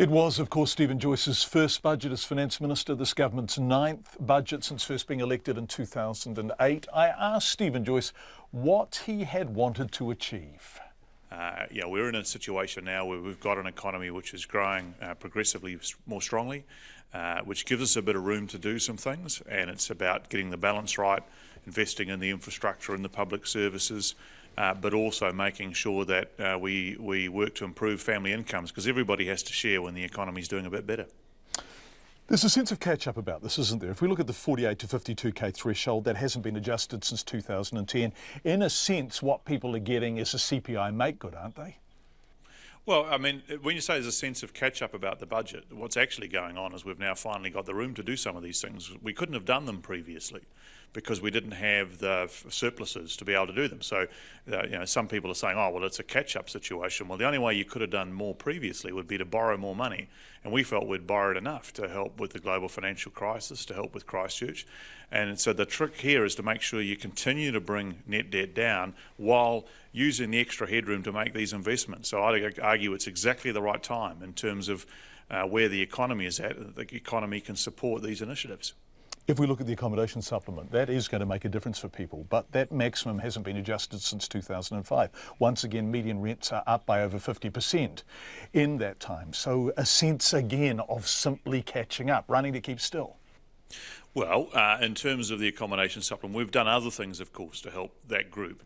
It was, of course, Steven Joyce's first budget as Finance Minister, this government's ninth budget since first being elected in 2008. I asked Steven Joyce what he had wanted to achieve. We're in a situation now where we've got an economy which is growing progressively more strongly, which gives us a bit of room to do some things, and it's about getting the balance right, investing in the infrastructure and the public services, but also making sure that we work to improve family incomes, because everybody has to share when the economy is doing a bit better. There's a sense of catch-up about this, isn't there? If we look at the 48 to 52k threshold, that hasn't been adjusted since 2010. In a sense, what people are getting is a CPI make-good, aren't they? Well, I mean, when you say there's a sense of catch-up about the budget, what's actually going on is we've now finally got the room to do some of these things. We couldn't have done them previously because we didn't have the surpluses to be able to do them. So, some people are saying, oh, well, it's a catch-up situation. Well, the only way you could have done more previously would be to borrow more money. And we felt we'd borrowed enough to help with the global financial crisis, to help with Christchurch. And so the trick here is to make sure you continue to bring net debt down while using the extra headroom to make these investments. So I'd argue it's exactly the right time in terms of where the economy is at, that the economy can support these initiatives. If we look at the accommodation supplement, that is going to make a difference for people, but that maximum hasn't been adjusted since 2005. Once again, median rents are up by over 50% in that time. So a sense again of simply catching up, running to keep still. Well, in terms of the accommodation supplement, we've done other things, of course, to help that group.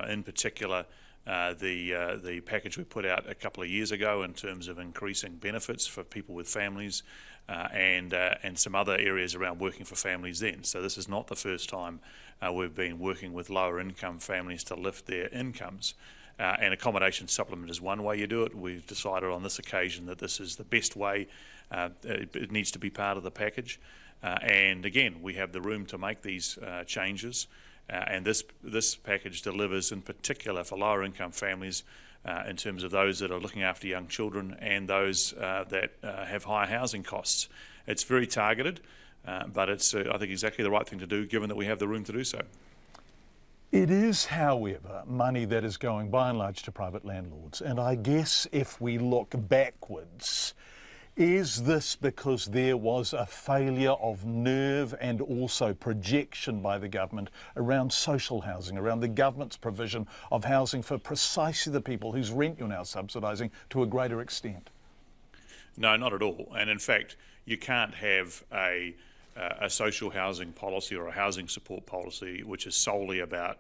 In particular, the package we put out a couple of years ago in terms of increasing benefits for people with families, and some other areas around working for families then. So this is not the first time we've been working with lower income families to lift their incomes. And accommodation supplement is one way you do it. We've decided on this occasion that this is the best way. It needs to be part of the package. And again, we have the room to make these changes. And this package delivers in particular for lower income families in terms of those that are looking after young children and those that have higher housing costs. It's very targeted, but it's, I think, exactly the right thing to do given that we have the room to do so. It is, however, money that is going by and large to private landlords. And I guess if we look backwards, is this because there was a failure of nerve and also projection by the government around social housing, around the government's provision of housing for precisely the people whose rent you're now subsidising to a greater extent? No, not at all. And in fact, you can't have a social housing policy or a housing support policy which is solely about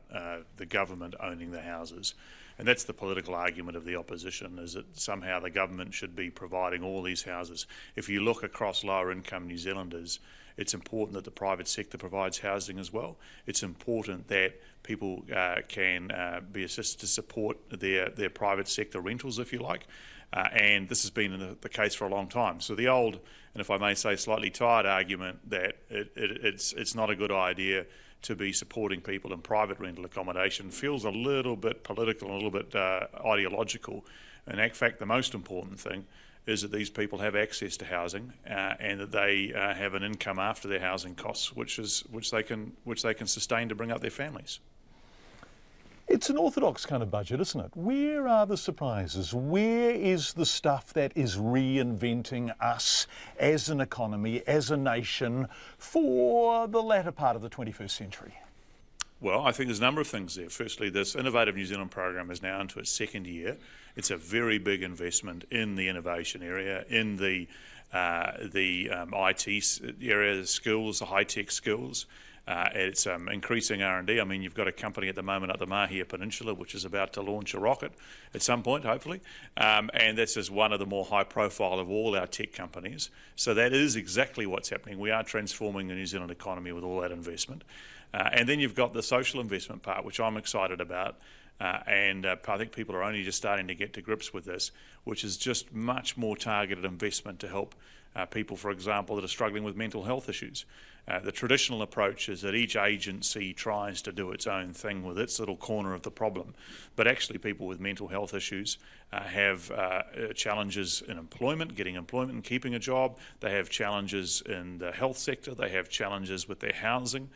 the government owning the houses. And that's the political argument of the opposition, is that somehow the government should be providing all these houses. If you look across lower income New Zealanders, it's important that the private sector provides housing as well. It's important that people can be assisted to support their private sector rentals, if you like. And this has been the case for a long time. So the old, and if I may say slightly tired argument that it's not a good idea to be supporting people in private rental accommodation feels a little bit political and a little bit ideological. And in fact, the most important thing is that these people have access to housing and that they have an income after their housing costs, which they can sustain to bring up their families. It's an orthodox kind of budget, isn't it? Where are the surprises? Where is the stuff that is reinventing us as an economy, as a nation, for the latter part of the 21st century? Well, I think there's a number of things there. Firstly, this Innovative New Zealand program is now into its second year. It's a very big investment in the innovation area, in the IT area, the skills, the high-tech skills. It's increasing R&D. I mean, you've got a company at the moment up the Mahia Peninsula which is about to launch a rocket at some point, hopefully. And this is one of the more high profile of all our tech companies. So that is exactly what's happening. We are transforming the New Zealand economy with all that investment. And then you've got the social investment part, which I'm excited about. And I think people are only just starting to get to grips with this, which is just much more targeted investment to help people, for example, that are struggling with mental health issues. The traditional approach is that each agency tries to do its own thing with its little corner of the problem, but actually people with mental health issues have challenges in employment, getting employment and keeping a job. They have challenges in the health sector. They have challenges with their housing.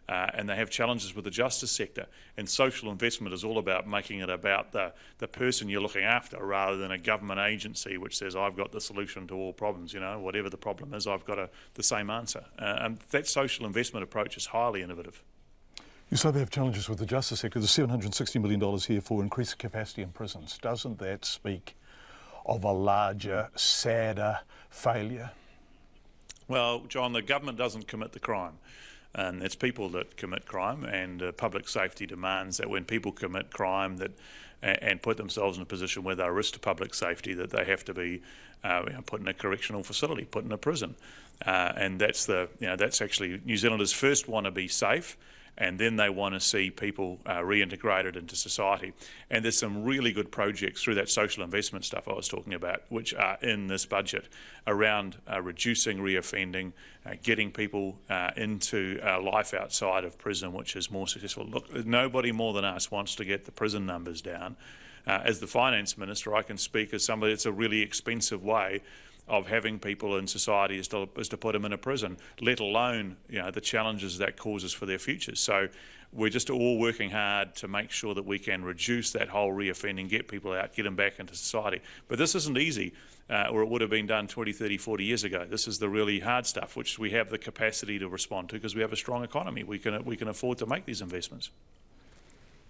and they have challenges with the justice sector. And social investment is all about making it about the person you're looking after rather than a government agency which says, I've got the solution to all problems, whatever the problem is, I've got the same answer. And that social investment approach is highly innovative. You say they have challenges with the justice sector. There's $760 million here for increased capacity in prisons. Doesn't that speak of a larger, sadder failure? Well, John, the government doesn't commit the crime. And it's people that commit crime, and public safety demands that when people commit crime and put themselves in a position where they're a risk to public safety, that they have to be put in a correctional facility, put in a prison. And that's actually New Zealanders first want to be safe, and then they want to see people reintegrated into society. And there's some really good projects through that social investment stuff I was talking about, which are in this budget, around reducing reoffending, getting people into life outside of prison, which is more successful. Look, nobody more than us wants to get the prison numbers down. As the Finance Minister, I can speak as somebody. It's a really expensive way of having people in society is to put them in a prison, let alone the challenges that causes for their futures. So we're just all working hard to make sure that we can reduce that whole reoffending, get people out, get them back into society. But this isn't easy, or it would have been done 20, 30, 40 years ago. This is the really hard stuff, which we have the capacity to respond to because we have a strong economy. We can afford to make these investments.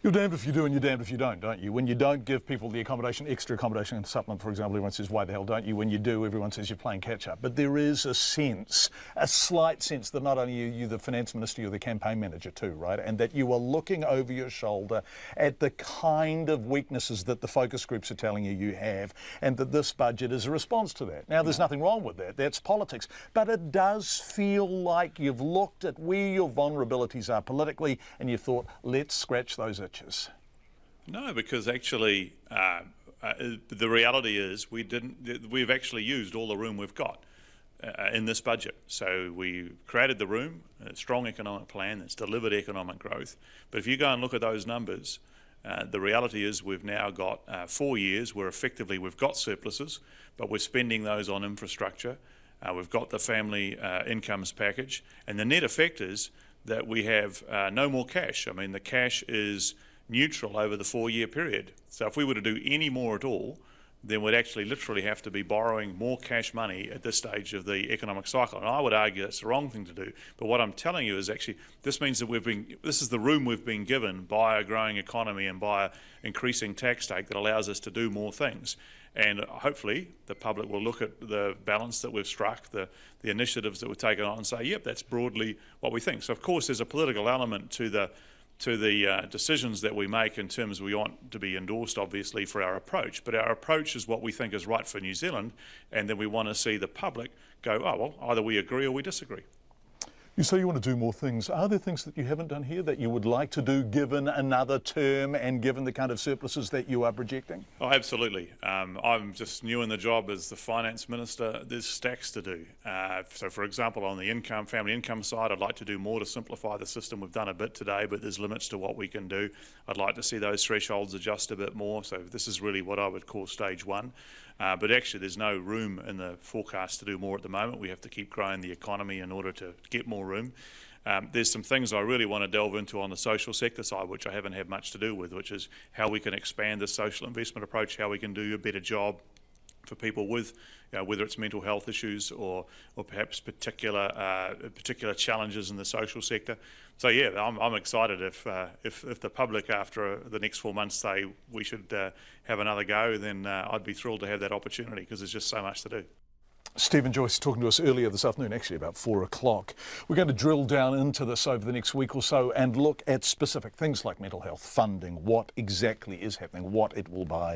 You're damned if you do and you're damned if you don't you? When you don't give people the accommodation, extra accommodation and supplement, for example, everyone says, why the hell don't you? When you do, everyone says you're playing catch-up. But there is a slight sense that not only are you the Finance Minister, you're the campaign manager too, right? And that you are looking over your shoulder at the kind of weaknesses that the focus groups are telling you have, and that this budget is a response to that. Now, there's nothing wrong with that. That's politics. But it does feel like you've looked at where your vulnerabilities are politically and you've thought, let's scratch those itches. No, because actually the reality is we've actually used all the room we've got in this budget. So we created the room, a strong economic plan that's delivered economic growth. But if you go and look at those numbers, the reality is we've now got 4 years where effectively we've got surpluses, but we're spending those on infrastructure. We've got the family incomes package, and the net effect is that we have no more cash. I mean, the cash is neutral over the 4-year period. So if we were to do any more at all, then we'd actually literally have to be borrowing more cash money at this stage of the economic cycle. And I would argue that's the wrong thing to do. But what I'm telling you is actually this means that this is the room we've been given by a growing economy and by an increasing tax take that allows us to do more things. And hopefully the public will look at the balance that we've struck, the initiatives that we've taken on and say, yep, that's broadly what we think. So of course there's a political element to the decisions that we make in terms of we want to be endorsed, obviously, for our approach. But our approach is what we think is right for New Zealand, and then we want to see the public go, oh, well, either we agree or we disagree. You say you want to do more things. Are there things that you haven't done here that you would like to do given another term and given the kind of surpluses that you are projecting? Oh, absolutely. I'm just new in the job as the Finance Minister. There's stacks to do. So, for example, on the family income side, I'd like to do more to simplify the system. We've done a bit today, but there's limits to what we can do. I'd like to see those thresholds adjust a bit more. So this is really what I would call stage one. But actually, there's no room in the forecast to do more at the moment. We have to keep growing the economy in order to get more room. There's some things I really want to delve into on the social sector side, which I haven't had much to do with, which is how we can expand the social investment approach, how we can do a better job for people with, whether it's mental health issues or perhaps particular challenges in the social sector. So yeah, I'm excited if the public after the next 4 months say we should have another go, then I'd be thrilled to have that opportunity because there's just so much to do. Steven Joyce talking to us earlier this afternoon, actually about 4 o'clock. We're going to drill down into this over the next week or so and look at specific things like mental health funding, what exactly is happening, what it will buy